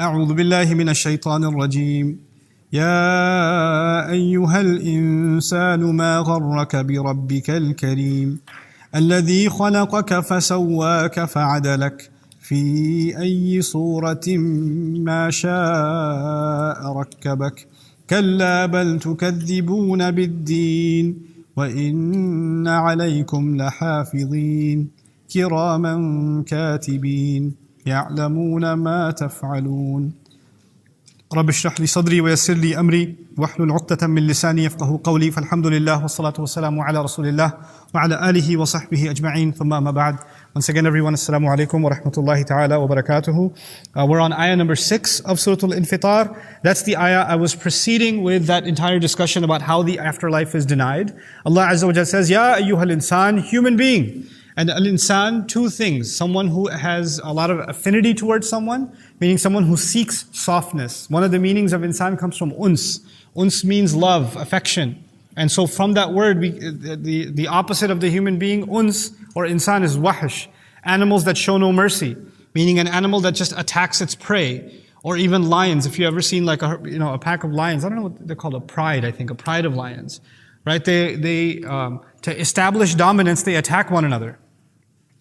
أعوذ بالله من الشيطان الرجيم يا أيها الإنسان ما غرك بربك الكريم الذي خلقك فسواك فعدلك في أي صورة ما شاء ركبك كلا بل تكذبون بالدين وإن عليكم لحافظين كراما كاتبين يعلمون ما تفعلون رب اشرح لي صدري ويسر لي أمري واحلل عقدة من لساني يفقه قولي فالحمد لله والصلاة والسلام على رسول الله وعلى آله وصحبه أجمعين ثم أما بعد. Once again everyone, assalamu alaikum wa rahmatullahi ta'ala wa barakatuhu. We're on ayah number 6 of Surah Al-Infitar. That's the ayah I was proceeding with that entire discussion about how the afterlife is denied. Allah Azza wa Jalla says, Ya ayyuhal insan, human being. And al-insan, two things. Someone who has a lot of affinity towards someone, meaning someone who seeks softness. One of the meanings of insan comes from uns. Uns means love, affection. And so from that word, the opposite of the human being, uns or insan, is wahish. Animals that show no mercy, meaning an animal that just attacks its prey. Or even lions. If you ever seen like a pack of lions, I don't know what they're called, a pride of lions. Right? To establish dominance, they attack one another.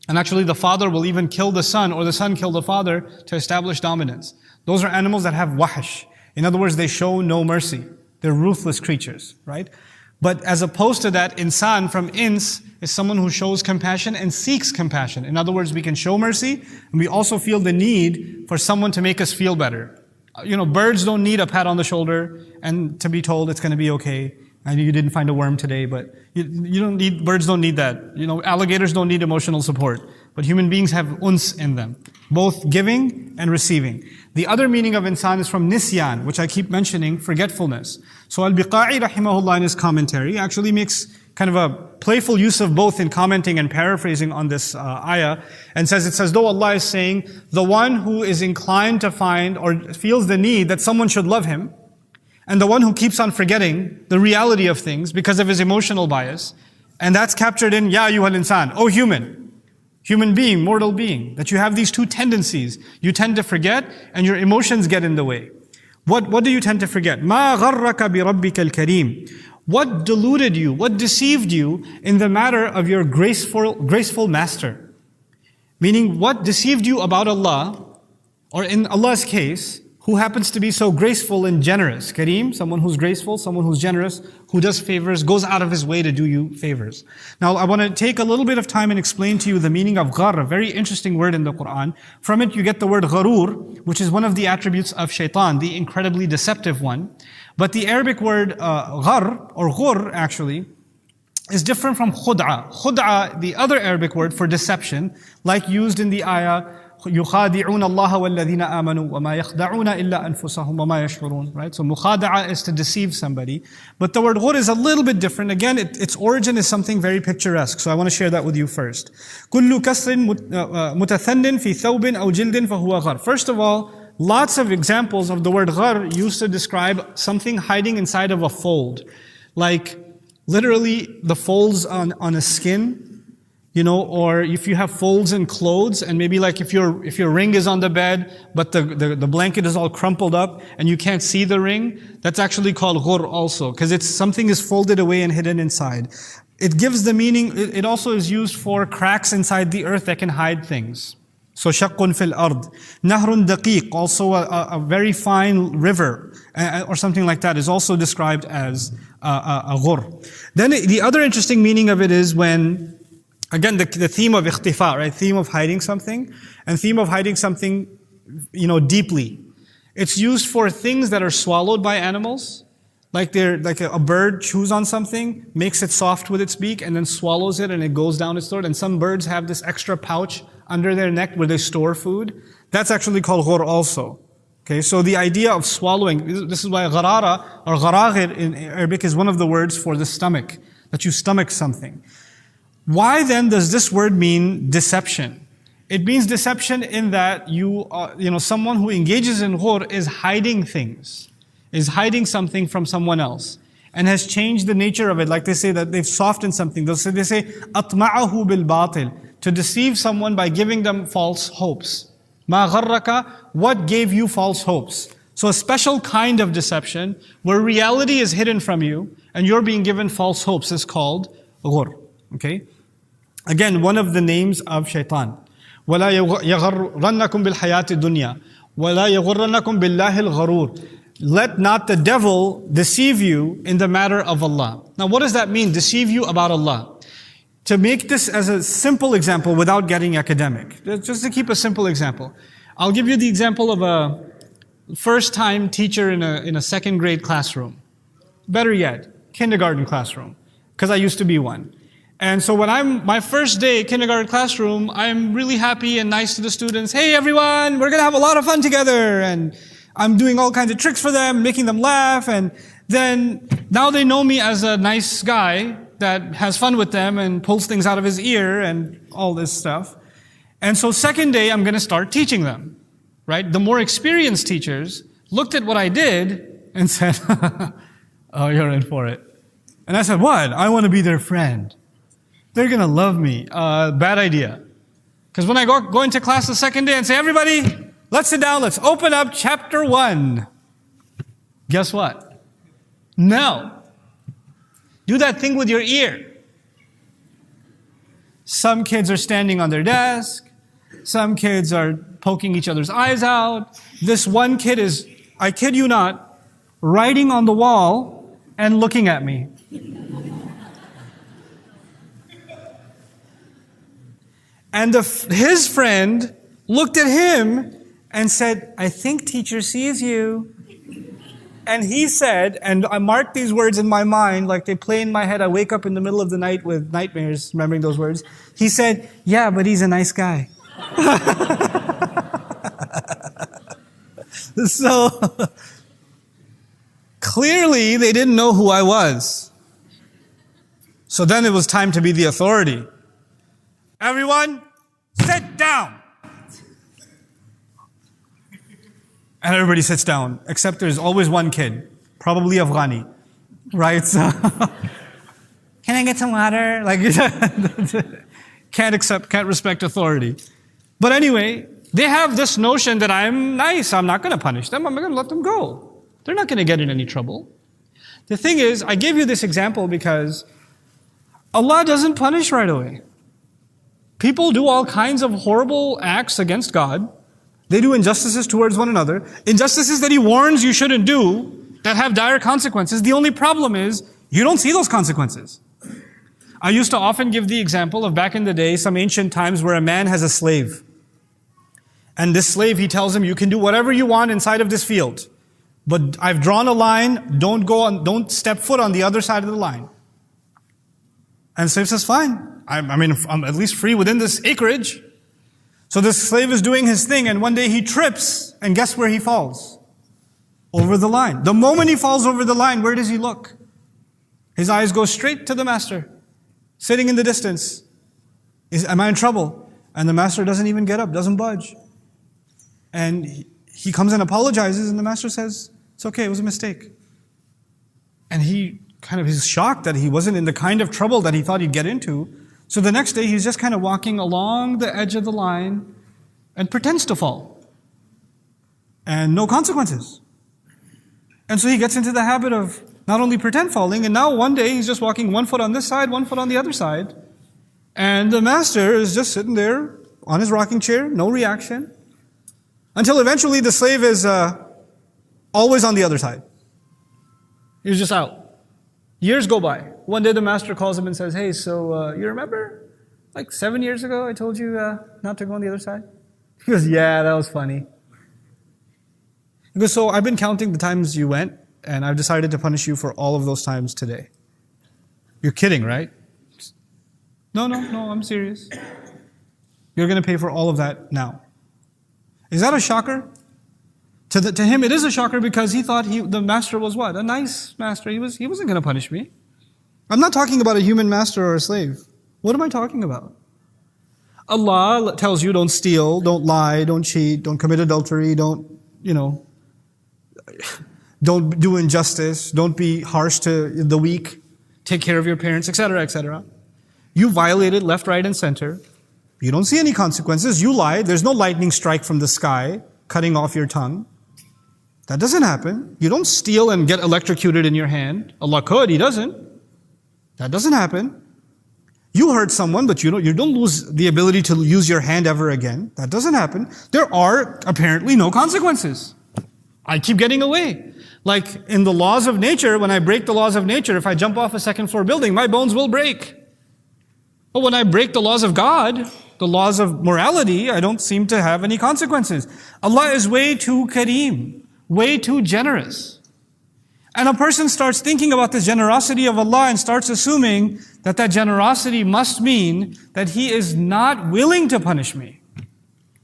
And actually the father will even kill the son, or the son kill the father to establish dominance. Those are animals that have wahish. In other words, they show no mercy. They're ruthless creatures, right? But as opposed to that, insan from ins is someone who shows compassion and seeks compassion. In other words, we can show mercy, and we also feel the need for someone to make us feel better. Birds don't need a pat on the shoulder and to be told it's going to be okay. I know you didn't find a worm today, but birds don't need that. Alligators don't need emotional support. But human beings have uns in them, both giving and receiving. The other meaning of insan is from nisyan, which I keep mentioning, forgetfulness. So Al-Biqa'i rahimahullah in his commentary actually makes kind of a playful use of both in commenting and paraphrasing on this ayah, and says it's as though Allah is saying, the one who is inclined to find or feels the need that someone should love him, and the one who keeps on forgetting the reality of things because of his emotional bias. And that's captured in Ya ayyuhal insan, O human being, mortal being, that you have these two tendencies. You tend to forget and your emotions get in the way. What do you tend to forget? Ma gharraka bi rabbika al-kareem. What deluded you, what deceived you in the matter of your graceful master? Meaning, what deceived you about Allah, or in Allah's case, who happens to be so graceful and generous. Kareem, someone who's graceful, someone who's generous, who does favors, goes out of his way to do you favors. Now, I want to take a little bit of time and explain to you the meaning of ghar, a very interesting word in the Quran. From it, you get the word gharur, which is one of the attributes of shaitan, the incredibly deceptive one. But the Arabic word ghar, or ghur actually, is different from khud'a. Khud'a, the other Arabic word for deception, like used in the ayah, يُخَادِعُونَ اللَّهَ وَالَّذِينَ آمَنُوا وَمَا يَخْدَعُونَ إِلَّا أَنفُسَهُمْ وَمَا يَشْعُرُونَ. Right? So mukhada'a is to deceive somebody. But the word ghur is a little bit different. Again, its origin is something very picturesque. So I want to share that with you first. كُلُّ كَسْرٍ مُتَثَنٍ فِي ثَوْبٍ أَوْ جِلْدٍ فَهُوَ غَرْ. First of all, lots of examples of the word ghar used to describe something hiding inside of a fold. Like literally the folds on a skin. Or if you have folds in clothes, and maybe like if your ring is on the bed, but the blanket is all crumpled up and you can't see the ring, that's actually called ghur also, because something is folded away and hidden inside. It gives the meaning, it also is used for cracks inside the earth that can hide things. So shaqqun fil ard. Nahrun daqiq, also a very fine river, or something like that, is also described as a ghur. Then the other interesting meaning of it is when, again, the theme of ikhtifa, right? Theme of hiding something, and theme of hiding something, deeply. It's used for things that are swallowed by animals, like a bird chews on something, makes it soft with its beak, and then swallows it, and it goes down its throat. And some birds have this extra pouch under their neck where they store food. That's actually called ghur also. Okay, so the idea of swallowing, this is why gharara or gharaghir in Arabic is one of the words for the stomach, that you stomach something. Why then does this word mean deception? It means deception in that someone who engages in ghur is hiding things, is hiding something from someone else, and has changed the nature of it. Like they say that they've softened something. They say, أَطْمَعَهُ بِالْبَاطِلِ, to deceive someone by giving them false hopes. مَا غَرَّكَ, what gave you false hopes? So a special kind of deception where reality is hidden from you and you're being given false hopes is called ghur. Okay? Again, one of the names of shaitan. وَلَا يَغَرَّنَّكُمْ بِالْحَيَاةِ الدُّنْيَا وَلَا يَغُرَّنَّكُمْ بِاللَّهِ الْغَرُورِ. Let not the devil deceive you in the matter of Allah. Now what does that mean, deceive you about Allah? To make this as a simple example without getting academic, just to keep a simple example. I'll give you the example of a first-time teacher in a second grade classroom. Better yet, kindergarten classroom, because I used to be one. And so when my first day kindergarten classroom, I'm really happy and nice to the students. Hey everyone, we're gonna have a lot of fun together. And I'm doing all kinds of tricks for them, making them laugh. And then now they know me as a nice guy that has fun with them and pulls things out of his ear and all this stuff. And so second day, I'm gonna start teaching them, right? The more experienced teachers looked at what I did and said, oh, you're in for it. And I said, what? I want to be their friend. They're going to love me. Bad idea. Because when I go into class the second day and say, everybody, let's sit down, let's open up chapter 1. Guess what? No. Do that thing with your ear. Some kids are standing on their desk. Some kids are poking each other's eyes out. This one kid is, I kid you not, writing on the wall and looking at me. And his friend looked at him and said, I think teacher sees you. And he said, and I marked these words in my mind, like they play in my head. I wake up in the middle of the night with nightmares, remembering those words. He said, yeah, but he's a nice guy. So, clearly they didn't know who I was. So then it was time to be the authority. Everyone, sit down. And everybody sits down, except there's always one kid, probably Afghani, right? So, can I get some water? Like, can't respect authority. But anyway, they have this notion that I'm nice. I'm not going to punish them. I'm going to let them go. They're not going to get in any trouble. The thing is, I gave you this example because Allah doesn't punish right away. People do all kinds of horrible acts against God. They do injustices towards one another. Injustices that He warns you shouldn't do, that have dire consequences. The only problem is, you don't see those consequences. I used to often give the example of back in the day, some ancient times where a man has a slave. And this slave, he tells him, you can do whatever you want inside of this field. But I've drawn a line, don't step foot on the other side of the line. And the slave says, fine. I'm at least free within this acreage. So this slave is doing his thing, and one day he trips, and guess where he falls? Over the line. The moment he falls over the line, where does he look? His eyes go straight to the master, sitting in the distance. Am I in trouble? And the master doesn't even get up, doesn't budge. And he comes and apologizes, and the master says, it's okay, it was a mistake. And he's shocked that he wasn't in the kind of trouble that he thought he'd get into. So the next day, he's just kind of walking along the edge of the line and pretends to fall. And no consequences. And so he gets into the habit of not only pretend falling, and now one day he's just walking one foot on this side, one foot on the other side. And the master is just sitting there on his rocking chair, no reaction. Until eventually the slave is always on the other side. He's just out. Years go by. One day the master calls him and says, hey, so you remember like 7 years ago I told you not to go on the other side? He goes, yeah, that was funny. He goes, so I've been counting the times you went, and I've decided to punish you for all of those times today. You're kidding, right? No, I'm serious. You're going to pay for all of that now. Is that a shocker? To him, it is a shocker because he thought the master was what? A nice master. He wasn't going to punish me. I'm not talking about a human master or a slave. What am I talking about? Allah tells you don't steal, don't lie, don't cheat, don't commit adultery, don't do injustice, don't be harsh to the weak, take care of your parents, etc., etc. You violated left, right, and center. You don't see any consequences. You lie. There's no lightning strike from the sky cutting off your tongue. That doesn't happen. You don't steal and get electrocuted in your hand. Allah could, He doesn't. That doesn't happen. You hurt someone, but you don't lose the ability to use your hand ever again. That doesn't happen. There are apparently no consequences. I keep getting away. Like in the laws of nature, when I break the laws of nature, if I jump off a second floor building, my bones will break. But when I break the laws of God, the laws of morality, I don't seem to have any consequences. Allah is way too kareem, way too generous. And a person starts thinking about the generosity of Allah and starts assuming that that generosity must mean that He is not willing to punish me.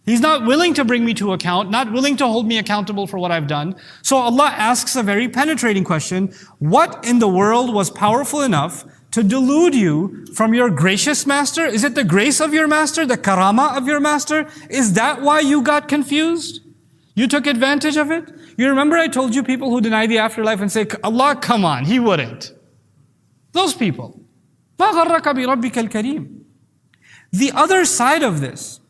He's not willing to bring me to account, not willing to hold me accountable for what I've done. So Allah asks a very penetrating question. What in the world was powerful enough to delude you from your gracious master? Is it the grace of your master, the karama of your master? Is that why you got confused? You took advantage of it? You remember I told you people who deny the afterlife and say, Allah, come on, He wouldn't. Those people. مَا غَرَّكَ بِرَبِّكَ الْكَرِيمِ. The other side of this,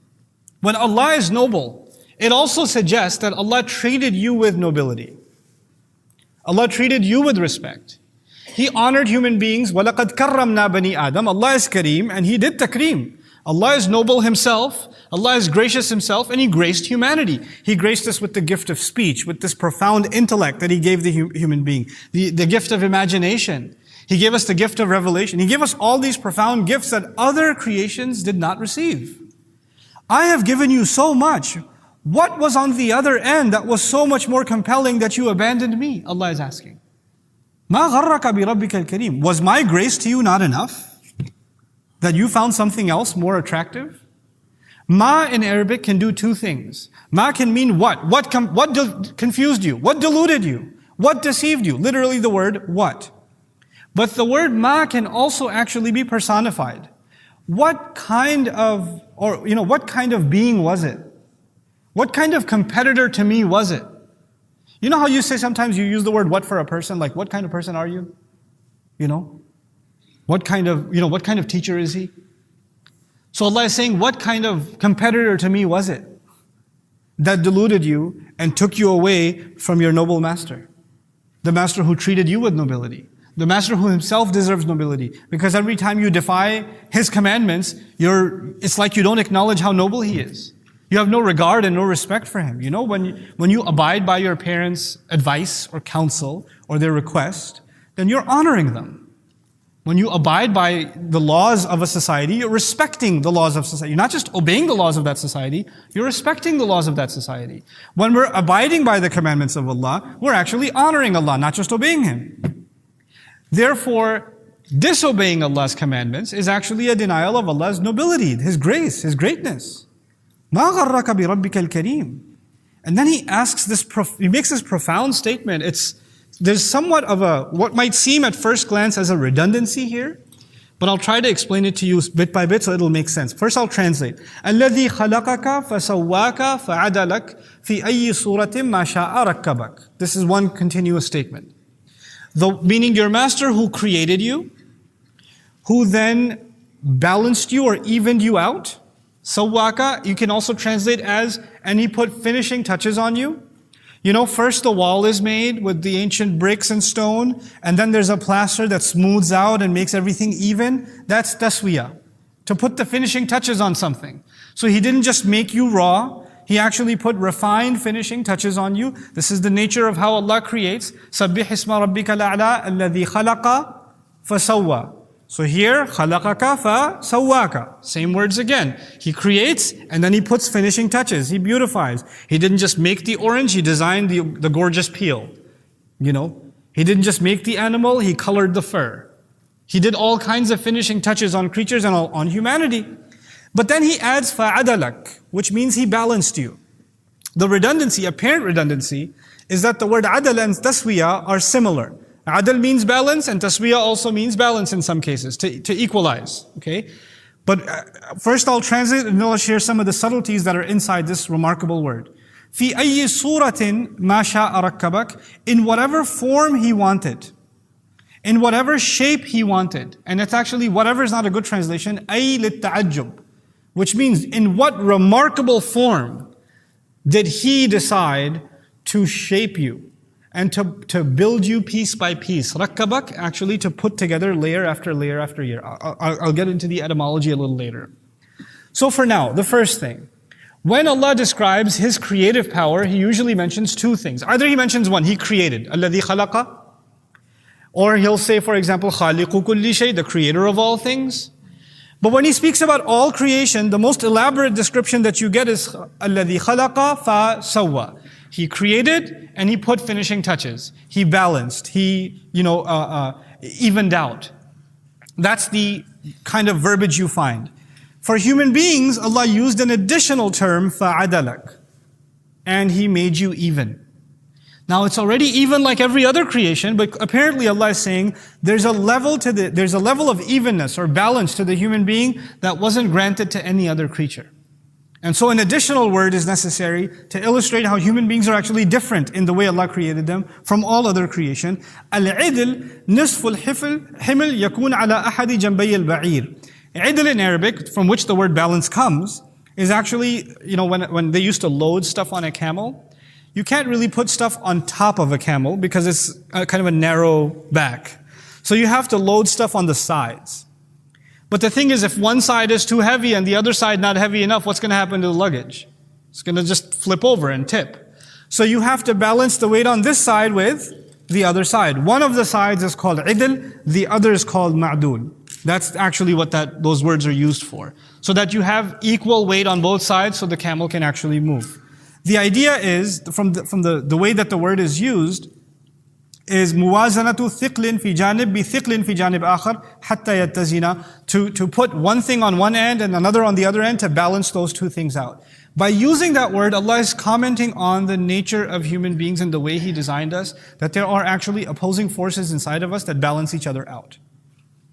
when Allah is noble, it also suggests that Allah treated you with nobility. Allah treated you with respect. He honored human beings. وَلَقَدْ كَرَّمْنَا بَنِي آدَمَ. Allah is Kareem and He did takreem. Allah is noble Himself. Allah is gracious Himself and He graced humanity. He graced us with the gift of speech, with this profound intellect that He gave the human being. The gift of imagination. He gave us the gift of revelation. He gave us all these profound gifts that other creations did not receive. I have given you so much. What was on the other end that was so much more compelling that you abandoned me? Allah is asking. مَا غَرَّكَ بِرَبِّكَ الْكَرِيمِ. Was my grace to you not enough? That you found something else more attractive? Ma in Arabic can do two things. Ma can mean what? What confused you? What deluded you? What deceived you? Literally the word what. But the word ma can also actually be personified. What kind of being was it? What kind of competitor to me was it? You know how you say sometimes you use the word what for a person? Like, what kind of person are you? What kind of teacher is he? So Allah is saying, what kind of competitor to me was it that deluded you and took you away from your noble master? The master who treated you with nobility. The master who Himself deserves nobility. Because every time you defy His commandments, it's like you don't acknowledge how noble He is. You have no regard and no respect for Him. When you abide by your parents' advice or counsel or their request, then you're honoring them. When you abide by the laws of a society, you're respecting the laws of society. You're not just obeying the laws of that society, you're respecting the laws of that society. When we're abiding by the commandments of Allah, we're actually honoring Allah, not just obeying Him. Therefore, disobeying Allah's commandments is actually a denial of Allah's nobility, His grace, His greatness. مَا غَرَّكَ بِرَبِّكَ الْكَرِيمِ. And then He He makes this profound statement. There's somewhat of what might seem at first glance as a redundancy here, but I'll try to explain it to you bit by bit so it'll make sense. First I'll translate. الَّذِي خَلَقَكَ فَسَوَّاكَ فَعَدَلَكَ فِي أَيِّ صُورَةٍ مَا شَاءَ رَكَّبَكَ. This is one continuous statement. Meaning your master who created you, who then balanced you or evened you out. Sawwaka, you can also translate as, and He put finishing touches on you. First the wall is made with the ancient bricks and stone, and then there's a plaster that smooths out and makes everything even. That's taswiya. To put the finishing touches on something. So He didn't just make you raw, He actually put refined finishing touches on you. This is the nature of how Allah creates. سَبِّحِ اسْمَ رَبِّكَ الْأَعْلَى الَّذِي خَلَقَ فَسَوَّى. So here, خَلَقَكَ فَسَوَّاكَ. Same words again. He creates and then He puts finishing touches. He beautifies. He didn't just make the orange, He designed the gorgeous peel. He didn't just make the animal, He colored the fur. He did all kinds of finishing touches on creatures and on humanity. But then He adds فَعَدَلَكَ, which means He balanced you. The redundancy, apparent redundancy, is that the word adal and taswiya are similar. Adal means balance and taswiya also means balance in some cases, to equalize. Okay? But first I'll translate and then I'll share some of the subtleties that are inside this remarkable word. فِي أَيِّ صُورَةٍ مَا شَاءَ رَكَّبَكَ. In whatever form He wanted. In whatever shape He wanted. And it's actually, whatever is not a good translation, أي للتعجب. which means in what remarkable form did He decide to shape you and to build you piece by piece. Rakkabak, actually to put together layer after layer after layer. I'll get into the etymology a little later. So for now, the first thing. When Allah describes His creative power, He usually mentions two things. Either He mentions one, He created, الَّذِي خَلَقَ, or He'll say, for example, خَالِقُ كُلِّ شَيْءٍ, the creator of all things. But when He speaks about all creation, the most elaborate description that you get is الَّذِي خَلَقَ فَسَوَّى. He created and He put finishing touches. He balanced. He, evened out. That's the kind of verbiage you find. For human beings, Allah used an additional term, فَعَدَلَكَ. And He made you even. Now it's already even like every other creation, but apparently Allah is saying there's a level of evenness or balance to the human being that wasn't granted to any other creature. And so an additional word is necessary to illustrate how human beings are actually different in the way Allah created them from all other creation. Al-'idl nisfu al-himl yakun ala ahadi janbay al-ba'ir. Idl in Arabic, from which the word balance comes, is actually, when they used to load stuff on a camel, you can't really put stuff on top of a camel because it's kind of a narrow back. So you have to load stuff on the sides. But the thing is, if one side is too heavy and the other side not heavy enough, what's going to happen to the luggage? It's going to just flip over and tip. So you have to balance the weight on this side with the other side. One of the sides is called idl, the other is called ma'dul. That's actually what those words are used for. So that you have equal weight on both sides so the camel can actually move. The idea is, from the way that the word is used, is muwazanatu thiqlin fi janib bi thiqlin fi janib akhar hatta yattazina, to put one thing on one end and another on the other end to balance those two things out. By using that word, Allah is commenting on the nature of human beings and the way He designed us, that there are actually opposing forces inside of us that balance each other out.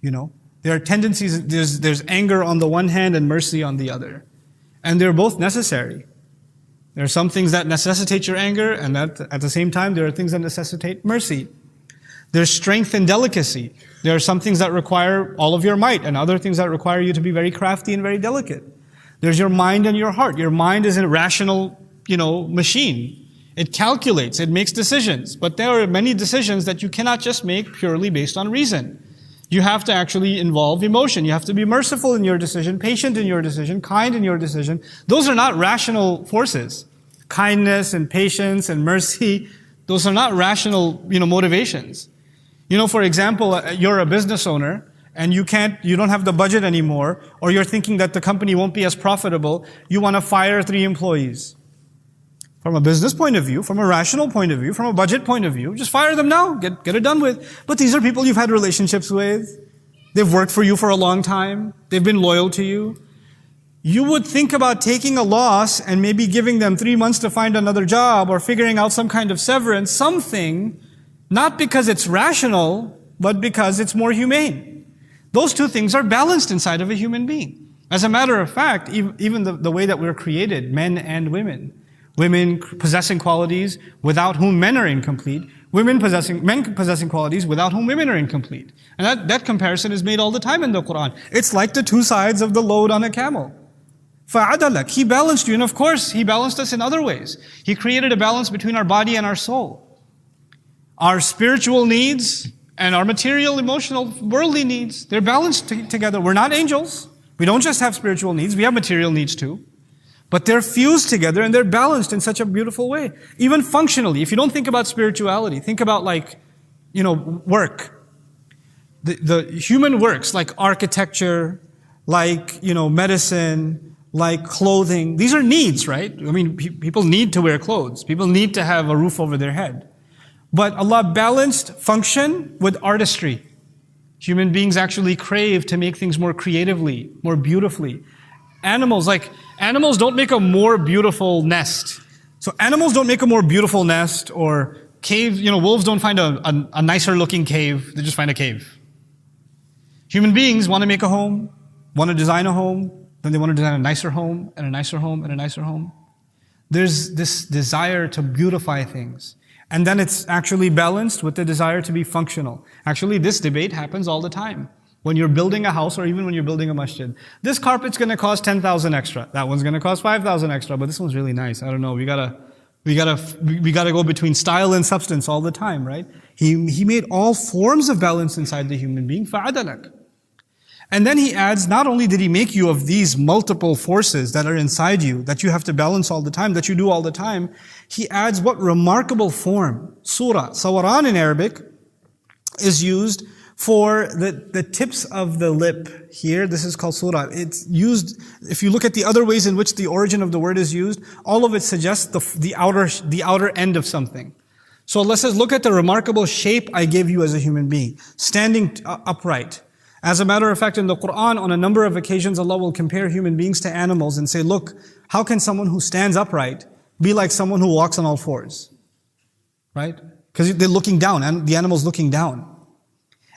There are tendencies, there's anger on the one hand and mercy on the other. And they're both necessary. There are some things that necessitate your anger, and that at the same time, there are things that necessitate mercy. There's strength and delicacy. There are some things that require all of your might, and other things that require you to be very crafty and very delicate. There's your mind and your heart. Your mind is a rational, machine. It calculates, it makes decisions. But there are many decisions that you cannot just make purely based on reason. You have to actually involve emotion. You have to be merciful in your decision, patient in your decision, kind in your decision. Those are not rational forces. Kindness and patience and mercy, those are not rational, motivations. For example, you're a business owner and you don't have the budget anymore, or you're thinking that the company won't be as profitable. You want to fire 3 employees. From a business point of view, from a rational point of view, from a budget point of view, just fire them now, get it done with. But these are people you've had relationships with. They've worked for you for a long time. They've been loyal to you. You would think about taking a loss and maybe giving them 3 months to find another job or figuring out some kind of severance, something, not because it's rational, but because it's more humane. Those two things are balanced inside of a human being. As a matter of fact, even the way that we're created, men and women possessing qualities without whom men are incomplete, men possessing qualities without whom women are incomplete. And that comparison is made all the time in the Quran. It's like the two sides of the load on a camel. فَعَدَلَكَ. He balanced you, and of course, He balanced us in other ways. He created a balance between our body and our soul. Our spiritual needs and our material, emotional, worldly needs, they're balanced together. We're not angels. We don't just have spiritual needs, we have material needs too. But they're fused together and they're balanced in such a beautiful way. Even functionally, if you don't think about spirituality, think about work. The human works like architecture, medicine, like clothing. These are needs, right? People need to wear clothes. People need to have a roof over their head. But Allah balanced function with artistry. Human beings actually crave to make things more creatively, more beautifully. Animals don't make a more beautiful nest. So animals don't make a more beautiful nest, or cave, wolves don't find a nicer looking cave, they just find a cave. Human beings want to make a home, want to design a home, then they want to design a nicer home, and a nicer home, and a nicer home. There's this desire to beautify things. And then it's actually balanced with the desire to be functional. Actually, this debate happens all the time. when you're building a house or even when you're building a masjid. This carpet's going to cost 10,000 extra. That one's going to cost 5,000 extra, but this one's really nice. I don't know. We gotta go between style and substance all the time, right? He made all forms of balance inside the human being. فَعَدَلَكَ. And then he adds, not only did he make you of these multiple forces that are inside you, that you have to balance all the time, that you do all the time, he adds what remarkable form. Surah. Sawaran in Arabic is used for the tips of the lip here. This is called surah. It's used, if you look at the other ways in which the origin of the word is used, all of it suggests the outer end of something. So Allah says, look at the remarkable shape I gave you as a human being, standing upright. As a matter of fact, in the Quran, on a number of occasions, Allah will compare human beings to animals and say, look, how can someone who stands upright be like someone who walks on all fours? Right? Because they're looking down, and the animal's looking down.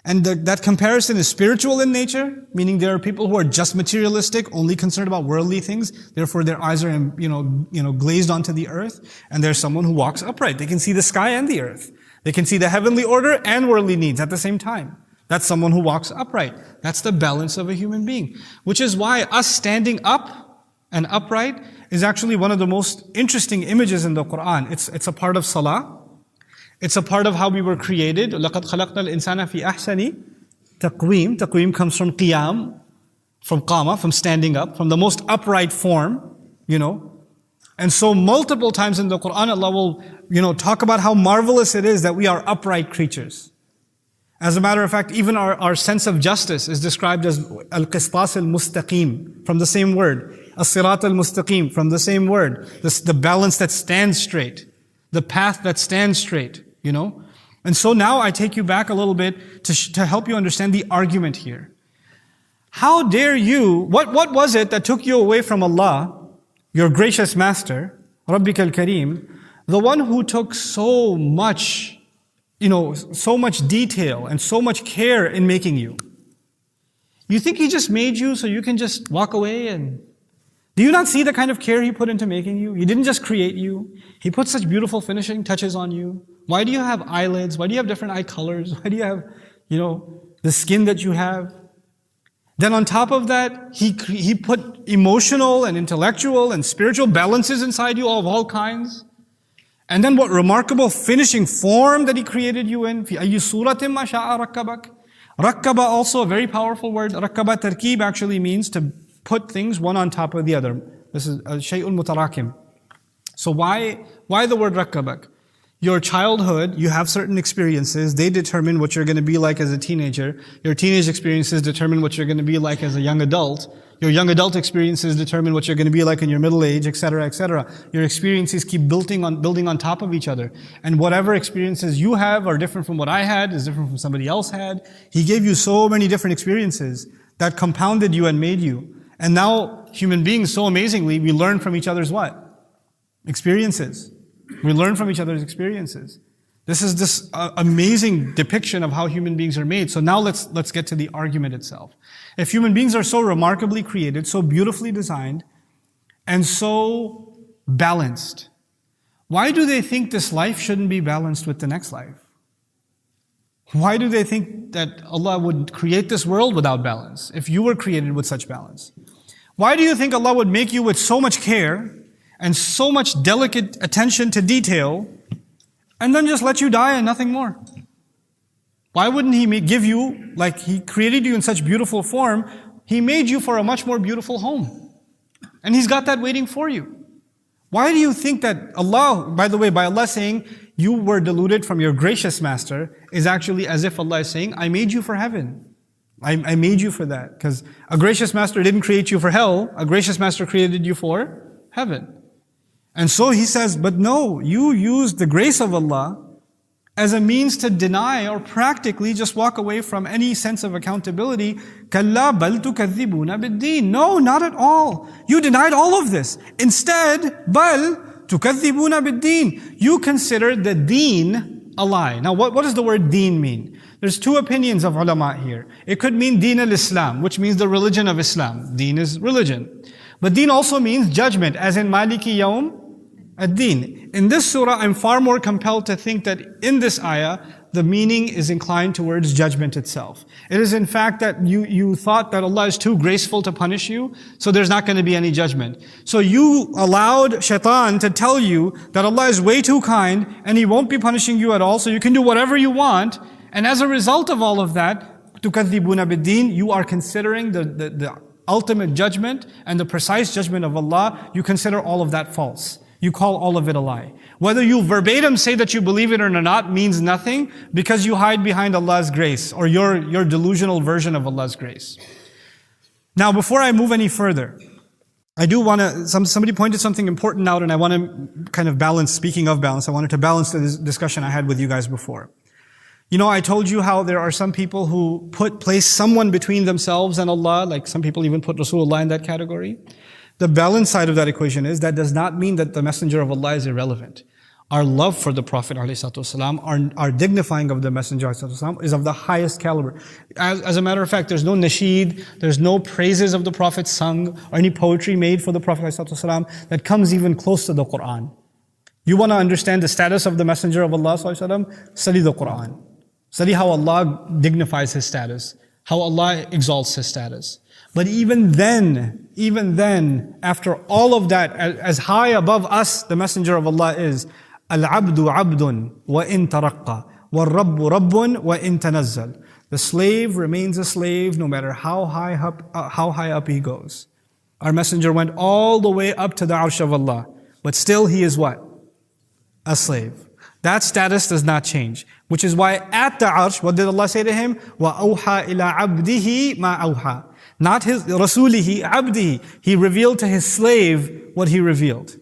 And that comparison is spiritual in nature, meaning there are people who are just materialistic, only concerned about worldly things, therefore their eyes are, glazed onto the earth. And there's someone who walks upright. They can see the sky and the earth. They can see the heavenly order and worldly needs at the same time. That's someone who walks upright. That's the balance of a human being. Which is why us standing up and upright is actually one of the most interesting images in the Quran. It's a part of salah. It's a part of how we were created. لَقَدْ خَلَقْنَا الْإِنسَانَ فِي أَحْسَنِ تَقْوِيمٍ. Taqweem comes from qiyam, from qama, from standing up, from the most upright form, And so multiple times in the Quran, Allah will, talk about how marvelous it is that we are upright creatures. As a matter of fact, even our sense of justice is described as al-qistas al-mustaqim, from the same word. As-sirat al-mustaqim, from the same word. The balance that stands straight. The path that stands straight, And so now I take you back a little bit to help you understand the argument here. How dare you, what was it that took you away from Allah, your gracious master, Rabbik al-Kareem, the one who took so much detail and so much care in making you? You think He just made you so you can just walk away and... Do you not see the kind of care He put into making you? He didn't just create you. He put such beautiful finishing touches on you. Why do you have eyelids? Why do you have different eye colors? Why do you have, the skin that you have? Then on top of that, He put emotional and intellectual and spiritual balances inside you of all kinds. And then what remarkable finishing form that He created you in. فِي أَيِّ سُورَةٍ مَا شَاءَ رَكَّبَكَ. Rakkaba, also a very powerful word. Rakkaba tarkeeb actually means to put things one on top of the other. This is shay'un mutarakim. So why the word rakkabak? Your childhood, you have certain experiences. They determine what you're going to be like as a teenager. Your teenage experiences determine what you're going to be like as a young adult. Your young adult experiences determine what you're going to be like in your middle age, etc., etc. Your experiences keep building on top of each other. And whatever experiences you have are different from what I had, is different from somebody else had. He gave you so many different experiences that compounded you and made you. And now, human beings, so amazingly, we learn from each other's what? Experiences. We learn from each other's experiences. This is this amazing depiction of how human beings are made. So now let's get to the argument itself. If human beings are so remarkably created, so beautifully designed, and so balanced, why do they think this life shouldn't be balanced with the next life? Why do they think that Allah would create this world without balance, if you were created with such balance? Why do you think Allah would make you with so much care and so much delicate attention to detail and then just let you die and nothing more? Why wouldn't He give you, like He created you in such beautiful form, He made you for a much more beautiful home. And He's got that waiting for you. Why do you think that Allah, by the way, by Allah saying, you were deluded from your gracious master, is actually as if Allah is saying, I made you for heaven. I made you for that. Because a gracious master didn't create you for hell. A gracious master created you for heaven. And so He says, but no, you used the grace of Allah as a means to deny or practically just walk away from any sense of accountability. كَلَّا بَلْ تُكَذِّبُونَ بِالدِّينِ. No, not at all. You denied all of this. Instead, بَلْ تُكَذِّبُونَ بِالدِّينِ. You consider the deen a lie. Now what does the word deen mean? There's two opinions of ulama here. It could mean deen al-Islam, which means the religion of Islam. Deen is religion. But deen also means judgment, as in Maliki Yawm ad-din. In this surah, I'm far more compelled to think that in this ayah, the meaning is inclined towards judgment itself. It is in fact that you thought that Allah is too graceful to punish you, so there's not going to be any judgment. So you allowed shaitan to tell you that Allah is way too kind and He won't be punishing you at all, so you can do whatever you want. And as a result of all of that, تُكَذِّبُونَ بِالدِّينِ, you are considering the ultimate judgment and the precise judgment of Allah, you consider all of that false. You call all of it a lie. Whether you verbatim say that you believe it or not means nothing, because you hide behind Allah's grace or your delusional version of Allah's grace. Now, before I move any further, I do want to, somebody pointed something important out, and I want to kind of balance, speaking of balance, I wanted to balance the discussion I had with you guys before. You know, I told you how there are some people who place someone between themselves and Allah, like some people even put Rasulullah in that category. The balance side of that equation is that does not mean that the Messenger of Allah is irrelevant. Our love for the Prophet ﷺ, our dignifying of the Messenger ﷺ is of the highest caliber. As a matter of fact, there's no nasheed, there's no praises of the Prophet sung, or any poetry made for the Prophet ﷺ that comes even close to the Quran. You want to understand the status of the Messenger of Allah ﷺ? Study the Quran. Study how Allah dignifies His status, how Allah exalts His status. But even then, after all of that, as high above us the Messenger of Allah is, Al-abdu abdun wa in taraqqa, wal-rabbu rabbun wa in tanazzal. The slave remains a slave no matter how high up he goes. Our Messenger went all the way up to the arsh of Allah, but still he is what? A slave. That status does not change. Which is why at the arsh, what did Allah say to him? وَأَوْحَى إِلَىٰ عَبْدِهِ مَا أَوْحَى. Not his rasulihi, abdihi. He revealed to his slave what he revealed.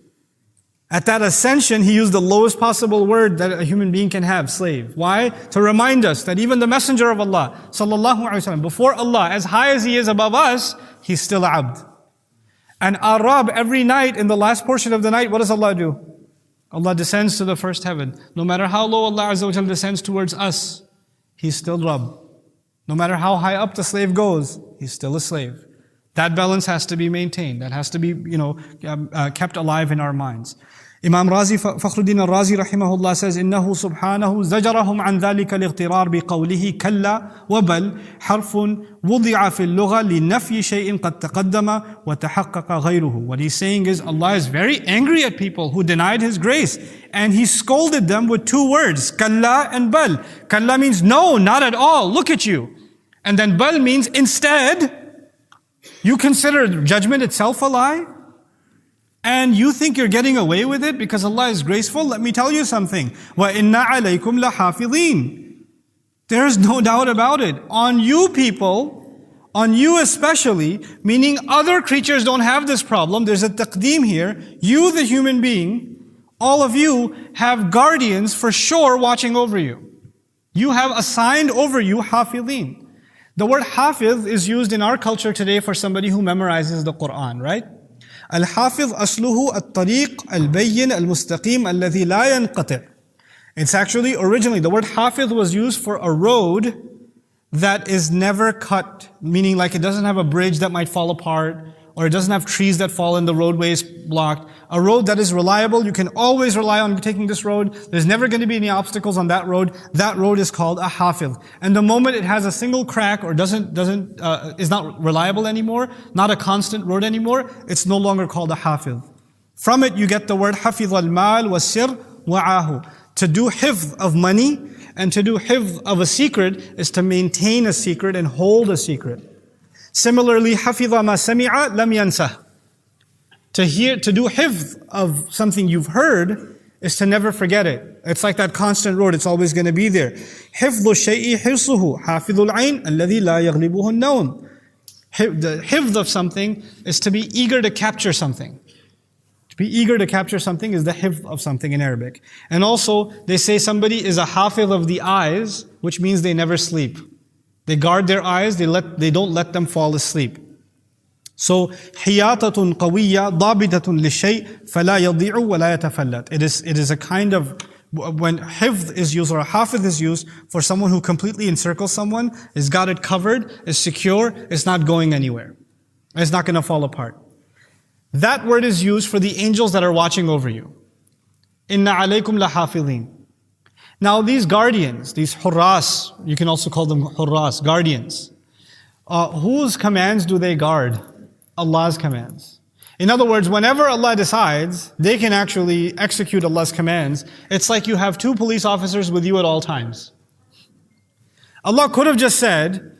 At that ascension, he used the lowest possible word that a human being can have, slave. Why? To remind us that even the Messenger of Allah, sallallahu alaihi wasallam, before Allah, as high as he is above us, he's still abd. And our Rabb, every night, in the last portion of the night, what does Allah do? Allah descends to the first heaven. No matter how low Allah Azza wa Jal descends towards us, He's still Rabb. No matter how high up the slave goes, he's still a slave. That balance has to be maintained. That has to be, kept alive in our minds. Imam Razi, Fakhruddin al-Razi rahimahullah says, إِنَّهُ سُبْحَانَهُ زَجَرَهُمْ عَنْ ذَلِكَ الْاغْتِرَارِ بِقَوْلِهِ كَلَّا وَبَلْ حرف وضع في اللغة لنفي شيء قد تقدم وتحقق غيره. What he's saying is Allah is very angry at people who denied His grace, and He scolded them with two words, kalla and bal. Kalla means no, not at all, look at you. And then bal means instead. You consider judgment itself a lie? And you think you're getting away with it because Allah is graceful? Let me tell you something. وَإِنَّ عَلَيْكُمْ لَحَافِظِينَ. There's no doubt about it. On you people, on you especially, meaning other creatures don't have this problem. There's a taqdeem here. You, the human being, all of you have guardians for sure watching over you. You have assigned over you hafidhin. The word hafiz is used in our culture today for somebody who memorizes the Quran, right? Al-Hafiz asluhu at-tariq al-bayyin al-mustaqim alladhi la yanqati'. It's actually, originally, the word Hafiz was used for a road that is never cut, meaning like it doesn't have a bridge that might fall apart, or it doesn't have trees that fall and the roadway is blocked. A road that is reliable, you can always rely on taking this road. There's never going to be any obstacles on that road. That road is called a Hafiz. And the moment it has a single crack or is not reliable anymore, not a constant road anymore, it's no longer called a Hafiz. From it you get the word Hafiz al-mal wa sir wa'ahu. To do hifz of money and to do hifz of a secret is to maintain a secret and hold a secret. Similarly, hafiza ma sami'a lam yansah. To do hifz of something you've heard is to never forget it. It's like that constant road, it's always going to be there. حفظ الشيء حرصه حافظ العين الذي لا يغلبه النوم. The hifz of something is to be eager to capture something. To be eager to capture something is the hifz of something in Arabic. And also, they say somebody is a hafiz of the eyes, which means they never sleep. They guard their eyes, they don't let them fall asleep. So, حياطة قوية ضابطة للشيء فلا يضيع ولا يتفلت. It is a kind of, when hifz is used or a hafiz is used for someone who completely encircles someone, has got it covered, is secure, is not going anywhere. It's not going to fall apart. That word is used for the angels that are watching over you. Inna alaykum lahafidhin. Now these guardians, these hurras, you can also call them hurras, guardians. Whose commands do they guard? Allah's commands. In other words, whenever Allah decides, they can actually execute Allah's commands. It's like you have two police officers with you at all times. Allah could have just said,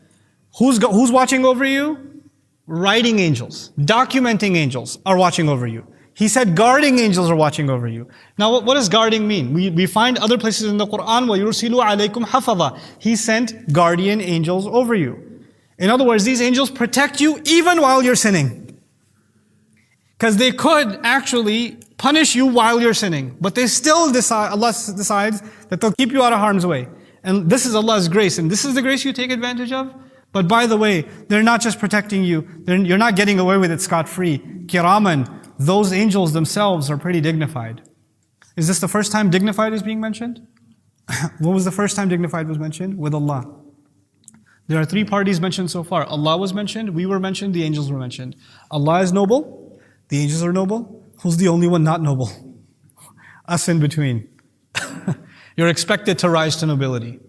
who's watching over you? Writing angels, documenting angels are watching over you. He said guarding angels are watching over you. Now what does guarding mean? We find other places in the Quran, وَيُرْسِلُوا عَلَيْكُمْ حَفَظًا. He sent guardian angels over you. In other words, these angels protect you even while you're sinning. Because they could actually punish you while you're sinning. But they still decide, Allah decides that they'll keep you out of harm's way. And this is Allah's grace. And this is the grace you take advantage of. But by the way, they're not just protecting you. You're not getting away with it scot-free. Kiraman, those angels themselves are pretty dignified. Is this the first time dignified is being mentioned? When was the first time dignified was mentioned? With Allah. There are three parties mentioned so far. Allah was mentioned, we were mentioned, the angels were mentioned. Allah is noble. The angels are noble. Who's the only one not noble? Us in between. You're expected to rise to nobility.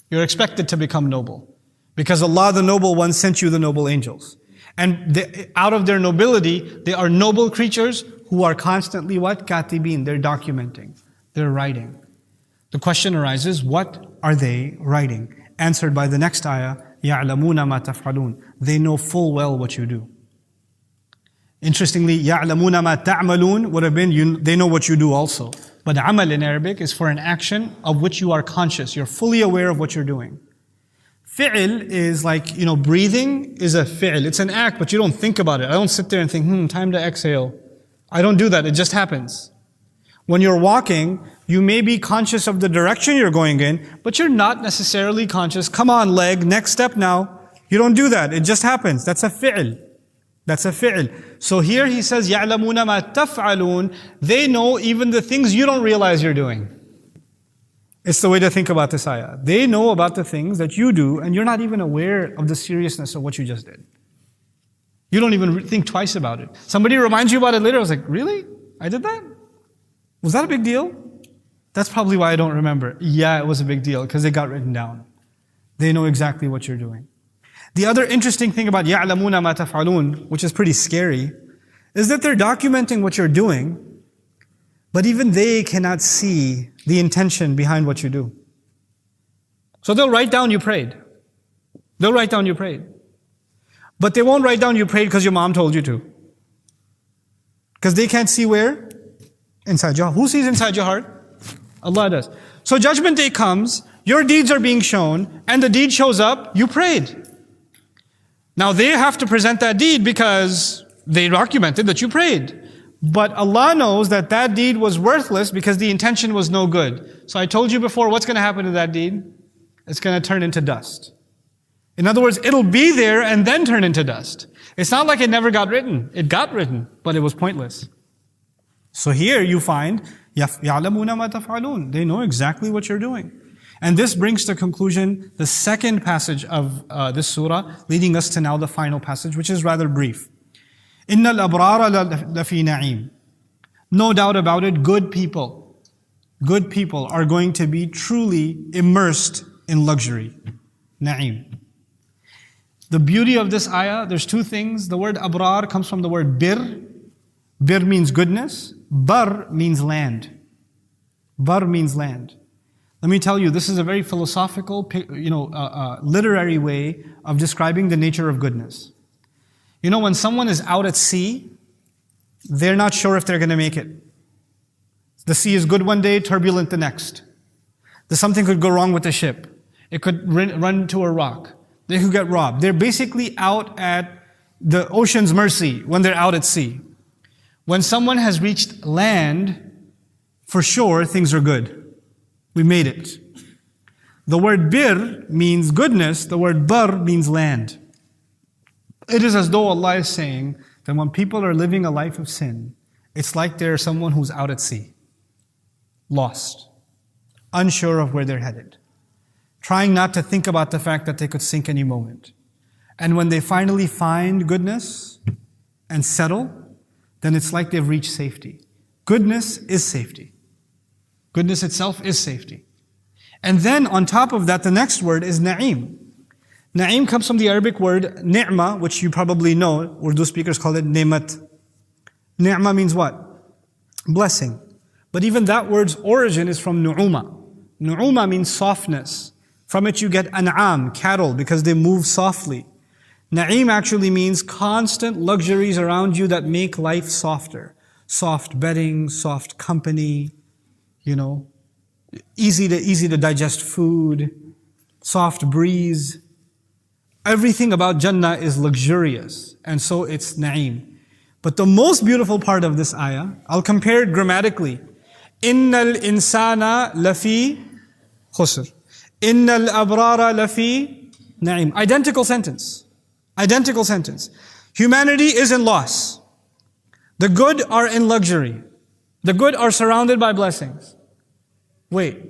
You're expected to become noble. Because Allah, the noble one, sent you the noble angels. And out of their nobility, they are noble creatures who are constantly what? Katibin. They're documenting. They're writing. The question arises, what are they writing? Answered by the next ayah, يَعْلَمُونَ مَا تَفْعَلُونَ. They know full well what you do. Interestingly, يَعْلَمُونَ مَا تَعْمَلُونَ would have been, they know what you do also. But amal in Arabic is for an action of which you are conscious. You're fully aware of what you're doing. Fi'l is like, breathing is a fi'l. It's an act, but you don't think about it. I don't sit there and think, time to exhale. I don't do that. It just happens. When you're walking, you may be conscious of the direction you're going in, but you're not necessarily conscious. Come on, leg, next step now. You don't do that. It just happens. That's a fi'l. That's a fi'l. So here he says, يَعْلَمُونَ مَا تَفْعَلُونَ. They know even the things you don't realize you're doing. It's the way to think about this ayah. They know about the things that you do, and you're not even aware of the seriousness of what you just did. You don't even think twice about it. Somebody reminds you about it later. I was like, really? I did that? Was that a big deal? That's probably why I don't remember. Yeah, it was a big deal, because it got written down. They know exactly what you're doing. The other interesting thing about يَعْلَمُونَ مَا تَفْعَلُونَ, which is pretty scary, is that they're documenting what you're doing, but even they cannot see the intention behind what you do. So they'll write down you prayed. They'll write down you prayed. But they won't write down you prayed because your mom told you to. Because they can't see where? Inside your heart. Who sees inside your heart? Allah does. So Judgment Day comes, your deeds are being shown, and the deed shows up, you prayed. Now they have to present that deed because they documented that you prayed. But Allah knows that that deed was worthless because the intention was no good. So I told you before, what's going to happen to that deed? It's going to turn into dust. In other words, it'll be there and then turn into dust. It's not like it never got written. It got written, but it was pointless. So here you find, يَعْلَمُونَ مَا تَفْعَلُونَ. They know exactly what you're doing. And this brings to conclusion the second passage of this surah, leading us to now the final passage, which is rather brief. إِنَّ الْأَبْرَارَ لَفِي نَعِيمٍ. No doubt about it, good people are going to be truly immersed in luxury. Na'im. The beauty of this ayah, there's two things. The word abrar comes from the word bir. Bir means goodness. Bar means land. Bar means land. Let me tell you, this is a very philosophical, literary way of describing the nature of goodness. When someone is out at sea, they're not sure if they're going to make it. The sea is good one day, turbulent the next. Something could go wrong with the ship. It could run to a rock. They could get robbed. They're basically out at the ocean's mercy when they're out at sea. When someone has reached land, for sure, things are good. We made it. The word bir means goodness. The word bar means land. It is as though Allah is saying that when people are living a life of sin, it's like they're someone who's out at sea, lost, unsure of where they're headed, trying not to think about the fact that they could sink any moment. And when they finally find goodness and settle, then it's like they've reached safety. Goodness is safety. Goodness itself is safety. And then on top of that, the next word is na'im. Na'im comes from the Arabic word ni'ma, which you probably know. Urdu speakers call it ni'mat. Ni'ma means what? Blessing. But even that word's origin is from nu'uma. Nu'uma means softness. From it you get an'am, cattle, because they move softly. Na'im actually means constant luxuries around you that make life softer. Soft bedding, soft company, easy to digest food, soft breeze. Everything about Jannah is luxurious, and so it's na'im. But the most beautiful part of this ayah, I'll compare it grammatically. Innal insana lafi khusr. Innal abrara lafi na'im. Identical sentence. Identical sentence. Humanity is in loss. The good are in luxury. The good are surrounded by blessings. Wait,